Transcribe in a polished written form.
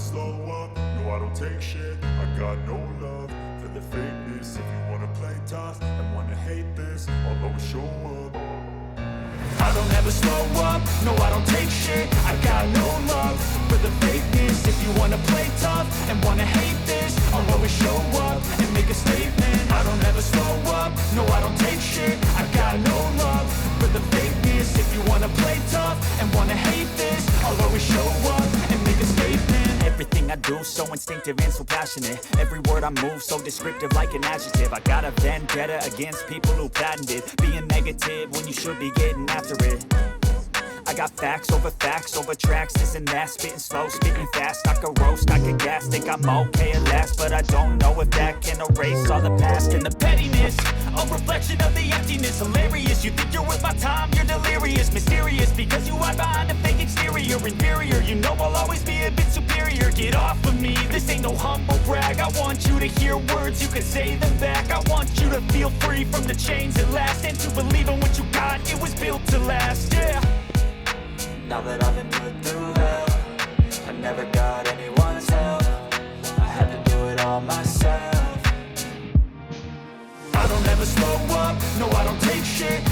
slow up, no I don't take shit. I got no love for the fakeness. If you wanna play tough and wanna hate this, I'll always show up. I don't ever slow up, no I don't take shit. I got no love for the fakeness. If you wanna play tough and wanna hate this, I'll always show up and make a statement. I don't ever slow up, no I don't take shit. I got no love for the fakeness. If you wanna play tough and wanna hate this, I'll always show up and make a statement. Everything I do so instinctive and so passionate. Every word I move so descriptive like an adjective. I got a vendetta against people who patented being negative when you should be getting after it. I got facts over tracks, this and that. Spitting slow, spitting fast, I could roast, I could gas. Think I'm okay at last, but I don't know if that can erase all the past. And the pettiness, a reflection of the emptiness. Hilarious, you think you're worth my time, you're delirious. Mysterious, because you hide behind a fake exterior. Inferior, you know I'll always be a bit superior. Get off of me, this ain't no humble brag. I want you to hear words, you can say them back. I want you to feel free from the chains at last, and to believe in what you got, it was built to last, yeah. Now that I've been put through hell, I never got anyone's help. I had to do it all myself. I don't ever slow up, no I don't take shit.